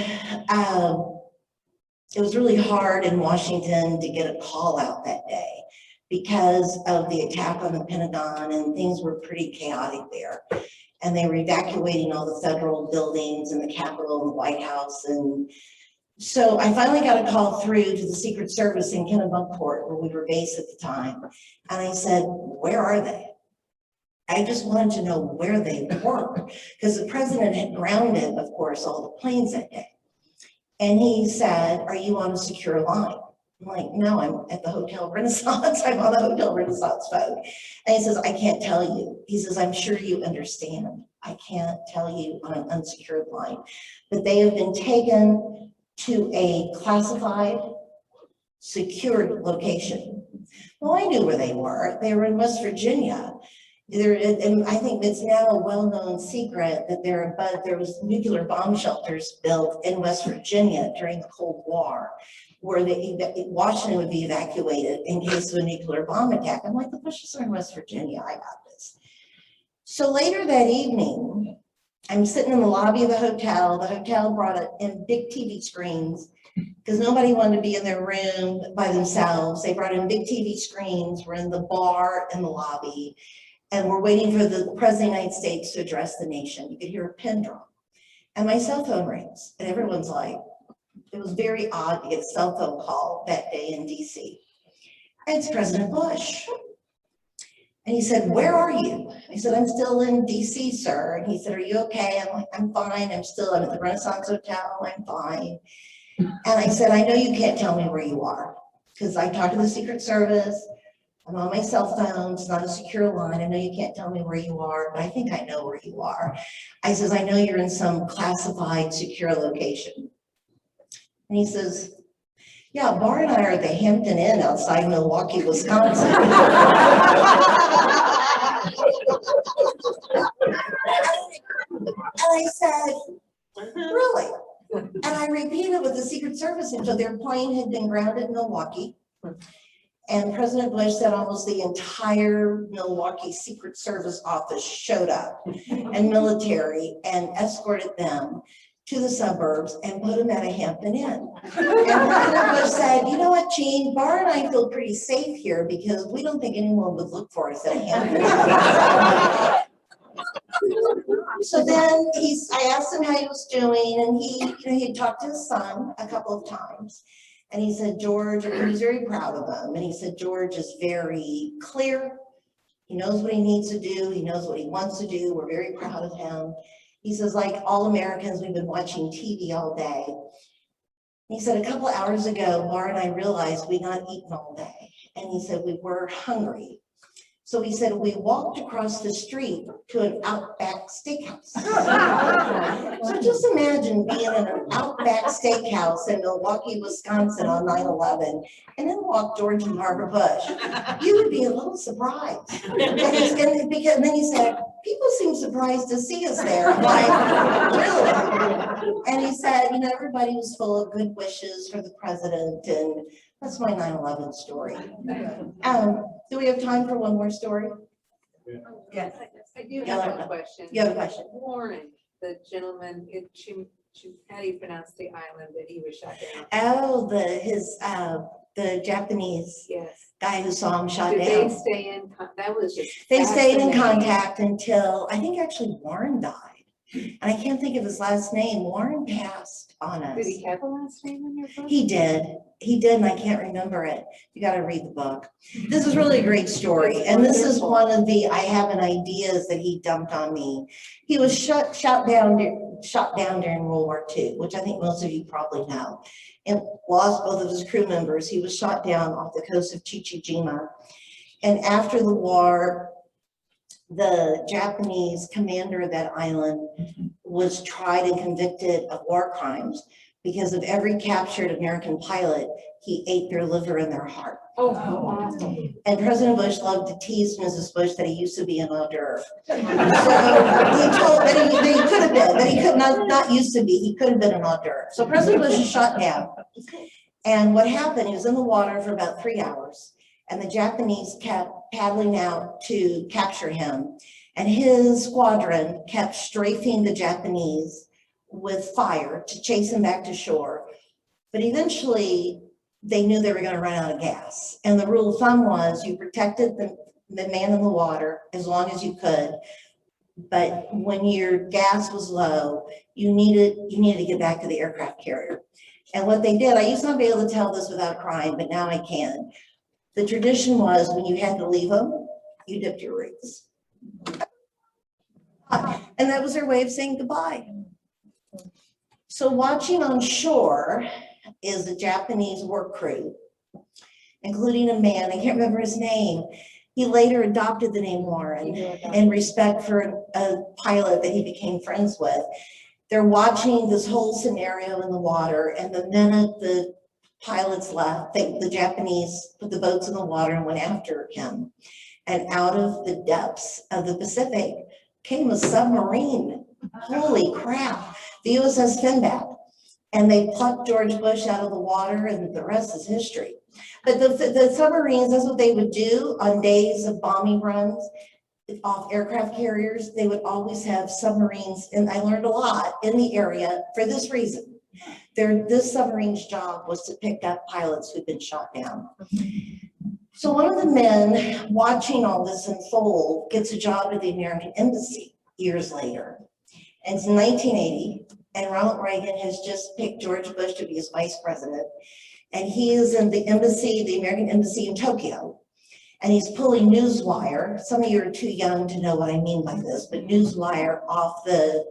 it was really hard in Washington to get a call out that day because of the attack on the Pentagon, and things were pretty chaotic there. And they were evacuating all the federal buildings and the Capitol and the White House. And so I finally got a call through to the Secret Service in Kennebunkport, where we were based at the time. And I said, where are they? I just wanted to know where they were, because the president had grounded, of course, all the planes that day. And he said, are you on a secure line? I'm like, no, I'm at the Hotel Renaissance. I'm on the Hotel Renaissance phone. And he says, I can't tell you. He says, I'm sure you understand. I can't tell you on an unsecured line. But they have been taken to a classified, secured location. Well, I knew where they were. They were in West Virginia. And I think it's now a well-known secret that there was nuclear bomb shelters built in West Virginia during the Cold War, where Washington would be evacuated in case of a nuclear bomb attack. I'm like, the Bushes are in West Virginia, I got this. So later that evening, I'm sitting in the lobby of the hotel. The hotel brought in big TV screens because nobody wanted to be in their room by themselves. They brought in big TV screens. We're in the bar in the lobby, and we're waiting for the President of the United States to address the nation. You could hear a pin drop, and my cell phone rings, and everyone's like, it was very odd to get a cell phone call that day in DC. It's President Bush. And he said, where are you? I said, I'm still in DC, sir. And he said, are you okay? I'm like, I'm fine. I'm at the Renaissance Hotel. I'm fine. And I said, I know you can't tell me where you are. because I talked to the Secret Service. I'm on my cell phone. It's not a secure line. I know you can't tell me where you are, but I think I know where you are. I says, I know you're in some classified secure location. And he says, yeah, Bar and I are at the Hampton Inn outside Milwaukee, Wisconsin. And I said, really? And I repeated with the Secret Service until their plane had been grounded in Milwaukee. And President Bush said almost the entire Milwaukee Secret Service office showed up and military and escorted them to the suburbs and put them at a Hampton Inn. And President Bush said, you know what, Gene, Bar and I feel pretty safe here because we don't think anyone would look for us at a Hampton Inn. So then I asked him how he was doing, and he had talked to his son a couple of times. And he said, George, he was very proud of him. And he said, George is very clear. He knows what he needs to do. He knows what he wants to do. We're very proud of him. He says, like all Americans, we've been watching TV all day. He said, a couple of hours ago, Bar and I realized we'd not eaten all day. And he said, we were hungry. So he said, we walked across the street to an Outback Steakhouse. So just imagine being in an Outback Steakhouse in Milwaukee, Wisconsin on 9/11, and then walk George and Barbara Bush. You would be a little surprised. And then he said, people seem surprised to see us there. I'm like, really? And he said, you know, everybody was full of good wishes for the president, and that's my 9/11 story. Do we have time for one more story? Yes. I do have a question. You have a question? Warren, the gentleman, how do you pronounce the island that he was shot down? Oh, the Japanese Yes. guy who saw him shot Did they down. stay in, that was just. They stayed in fascinating. contact until, I think actually Warren died. And I can't think of his last name. Warren passed on us. Did he have a last name in your book? He did, and I can't remember it. You gotta read the book. This is really a great story, and this is one of the I have an ideas that he dumped on me. He was shot down during World War II, which I think most of you probably know, and lost both of his crew members. He was shot down off the coast of Chichijima, and after the war, the Japanese commander of that island was tried and convicted of war crimes. Because of every captured American pilot, he ate their liver and their heart. Oh, wow. And President Bush loved to tease Mrs. Bush that he used to be an hors d'oeuvre. So he told that he could have been, that he could not used to be, he could have been an hors d'oeuvre. So President Bush is shot down. And what happened, he was in the water for about 3 hours, and the Japanese kept paddling out to capture him. And his squadron kept strafing the Japanese with fire to chase him back to shore. But eventually they knew they were going to run out of gas. And the rule of thumb was you protected the man in the water as long as you could. But when your gas was low, you needed to get back to the aircraft carrier. And what they did, I used to not be able to tell this without crying, but now I can. The tradition was when you had to leave them, you dipped your roots. And that was their way of saying goodbye. So watching on shore is the Japanese work crew, including a man, I can't remember his name. He later adopted the name Warren in respect for a pilot that he became friends with. They're watching this whole scenario in the water, and the minute the pilots left, the Japanese put the boats in the water and went after him. And out of the depths of the Pacific came a submarine. Holy crap. The USS Finback, and they plucked George Bush out of the water, and the rest is history. But the submarines, that's what they would do on days of bombing runs off aircraft carriers. They would always have submarines, and I learned a lot in the area for this reason. This submarine's job was to pick up pilots who'd been shot down. So one of the men watching all this unfold gets a job at the American Embassy years later. And it's 1980, and Ronald Reagan has just picked George Bush to be his vice president. And he is in the embassy, the American Embassy in Tokyo. And he's pulling Newswire. Some of you are too young to know what I mean by this, but Newswire off the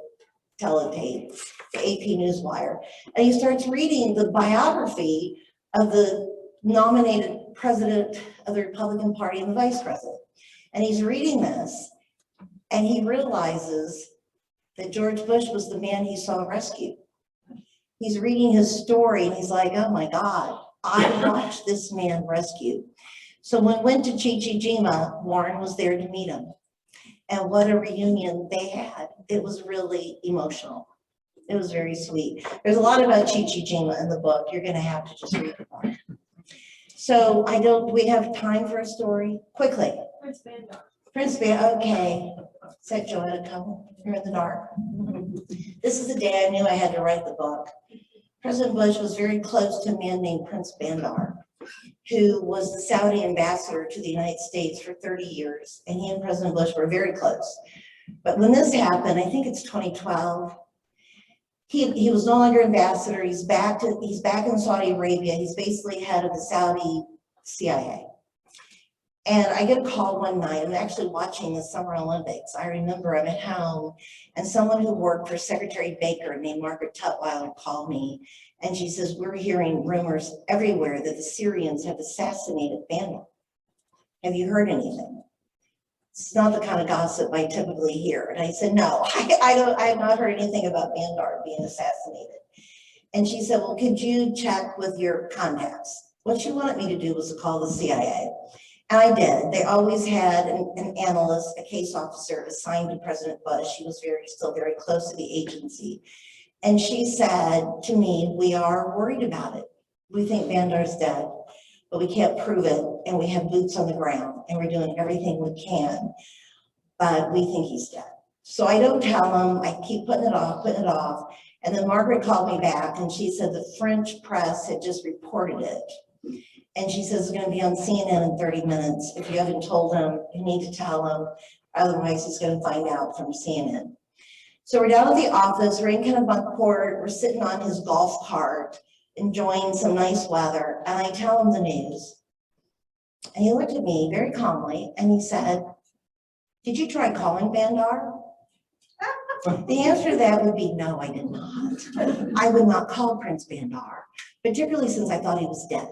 teletape, the AP Newswire. And he starts reading the biography of the nominated president of the Republican Party and the vice president. And he's reading this and he realizes that George Bush was the man he saw rescue. He's reading his story and he's like, oh my God, I watched this man rescue. So when we went to Chichijima, Warren was there to meet him. And what a reunion they had. It was really emotional. It was very sweet. There's a lot about Chichijima in the book. You're gonna have to just read the book. So do we have time for a story? Quickly. Prince Bandar. Prince Bandar, okay. Said Joanna, come, you're in the dark. This is the day I knew I had to write the book. President Bush was very close to a man named Prince Bandar, who was the Saudi ambassador to the United States for 30 years. And he and President Bush were very close. But when this happened, I think it's 2012, he was no longer ambassador. He's back in Saudi Arabia. He's basically head of the Saudi CIA. And I get a call one night. I'm actually watching the Summer Olympics. I remember I'm at home and someone who worked for Secretary Becker named Margaret Tutwiler called me. And she says, we're hearing rumors everywhere that the Syrians have assassinated Bandar. Have you heard anything? It's not the kind of gossip I typically hear. And I said, no, I have not heard anything about Bandar being assassinated. And she said, well, could you check with your contacts? What she wanted me to do was to call the CIA. And I did. They always had an analyst, a case officer assigned to President Bush. She was still very close to the agency. And she said to me, we are worried about it. We think Bandar's dead, but we can't prove it. And we have boots on the ground and we're doing everything we can, but we think he's dead. So I don't tell him, I keep putting it off. And then Margaret called me back and she said the French press had just reported it. And she says it's going to be on CNN in 30 minutes. If you haven't told him, you need to tell him, otherwise he's going to find out from CNN. So we're down at the office, we're in Kennebunkport, we're sitting on his golf cart, enjoying some nice weather, and I tell him the news. And he looked at me very calmly and he said, did you try calling Bandar? The answer to that would be no, I did not. I would not call Prince Bandar, particularly since I thought he was dead.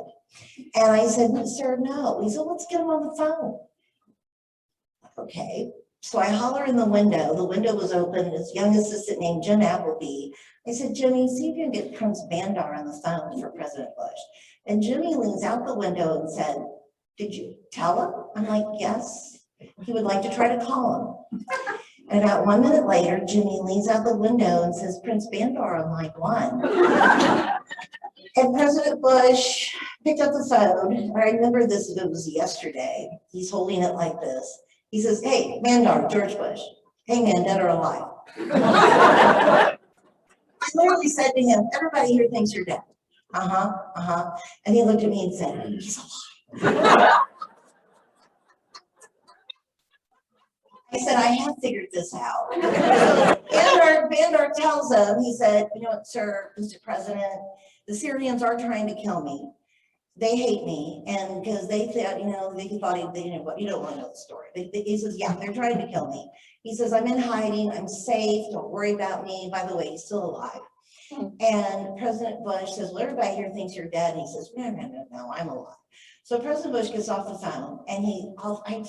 And I said, sir, no. He said, let's get him on the phone. Okay. So I holler in the window was open, this young assistant named Jim Appleby. I said, Jimmy, see if you can get Prince Bandar on the phone for President Bush. And Jimmy leans out the window and said, did you tell him? I'm like, yes, he would like to try to call him. And about 1 minute later, Jimmy leans out the window and says, Prince Bandar on line 1. And President Bush picked up the phone. I remember this as it was yesterday. He's holding it like this. He says, hey, Bandar, George Bush. Hey, man, dead or alive? I literally said to him, everybody here thinks you're dead. And he looked at me and said, he's alive. I said, I have figured this out. Bandar tells him, he said, you know what, sir, Mr. President, the Syrians are trying to kill me. They hate me, and because they thought, they thought, you don't want to know the story. He says, yeah, they're trying to kill me. He says, I'm in hiding, I'm safe, don't worry about me. By the way, he's still alive. And President Bush says, well, everybody here thinks you're dead. And he says, no, I'm alive. So President Bush gets off the phone, and I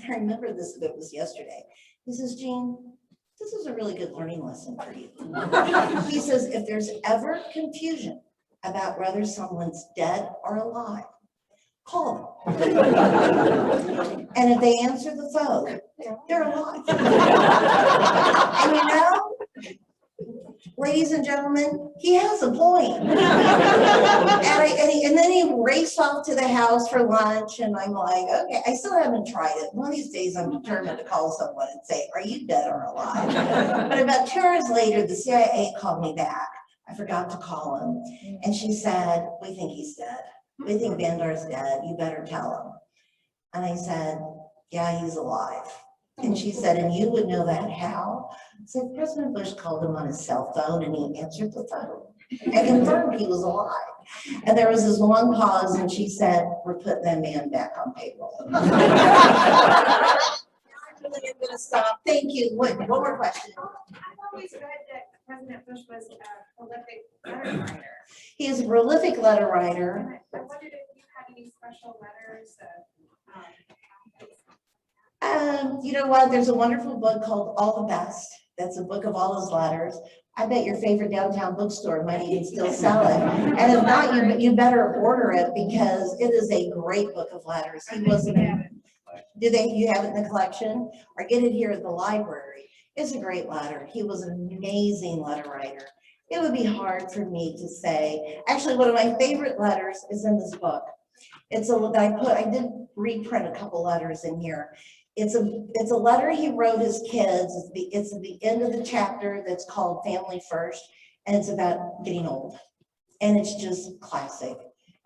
remember this, it was yesterday. He says, Jean, this is a really good learning lesson for you. He says, if there's ever confusion about whether someone's dead or alive, call them. And if they answer the phone, they're alive. And ladies and gentlemen, he has a point. And then he raced off to the house for lunch, and I'm like, okay, I still haven't tried it. One of these days I'm determined to call someone and say, are you dead or alive? But about 2 hours later, the CIA called me back. I forgot to call him. And she said, we think he's dead. We think Bandar's dead. You better tell him. And I said, yeah, he's alive. And she said, and you would know that how? I said, President Bush called him on his cell phone and he answered the phone and confirmed he was alive. And there was this long pause and she said, we're putting that man back on payroll. I really am going to stop. Thank you. One more question. I've always read that President Bush was a prolific letter writer. He is a prolific letter writer. I wondered if you had any special letters? You know what? There's a wonderful book called All the Best. That's a book of all his letters. I bet your favorite downtown bookstore might even still sell it. And if not, you better order it because it is a great book of letters. He wasn't, you have it in the collection? Or get it here at the library. It's a great letter. He was an amazing letter writer. It would be hard for me to say. Actually, one of my favorite letters is in this book. I did reprint a couple letters in here. It's a letter he wrote his kids. It's at the end of the chapter that's called Family First, and it's about getting old. And it's just classic.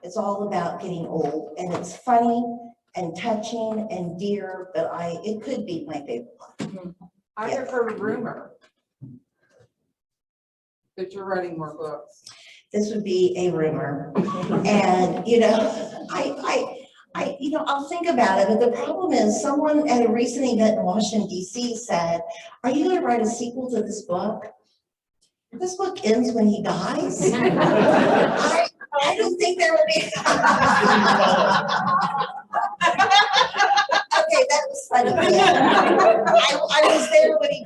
It's all about getting old, and it's funny and touching and dear, but it could be my favorite one. I have heard a rumor that you're writing more books. This would be a rumor. And, I'll think about it, but the problem is someone at a recent event in Washington, DC said, are you going to write a sequel to this book? This book ends when he dies. I don't think there will be. Okay, that was funny. I was there when he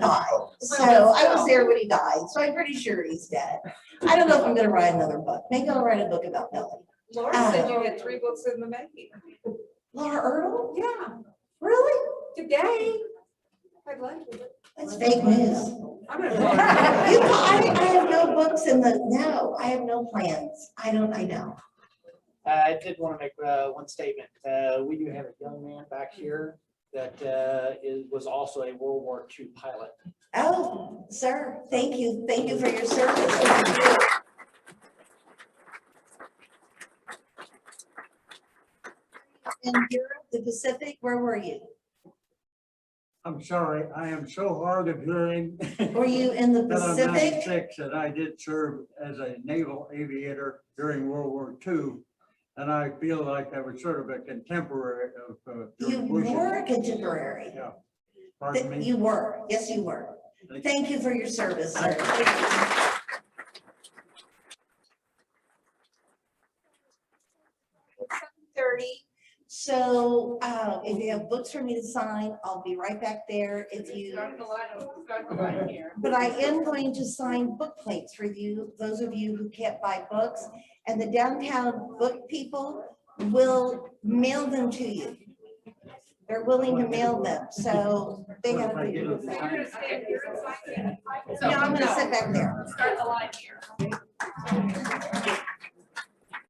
died. So I'm pretty sure he's dead. I don't know if I'm going to write another book. Maybe I'll write a book about Billy. Laura said you had 3 books in the making. Laura Erdl? Yeah, Really? today. I'd like to. That's fake news. I'm gonna. I have no books I have no plans. I know. I did want to make one statement. We do have a young man back here that was also a World War II pilot. Oh, sir, thank you. Thank you for your service. In Europe, the Pacific, where were you? I'm sorry, I am so hard of hearing. Were you in the That I'm Pacific? 96 and I did serve as a naval aviator during World War II. And I feel like I was sort of a contemporary of. You George Bush. were a contemporary. Yeah. Pardon me? You were. Yes, you were. Thank you for your service, sir. 7:30. So if you have books for me to sign, I'll be right back there. Start the line here. But I am going to sign book plates for you, those of you who can't buy books. And the downtown book people will mail them to you. They're willing to mail them, so they What if gotta I be. get it So you're gonna stay, you're gonna sign it. No, I'm gonna sit back there. Start the line here.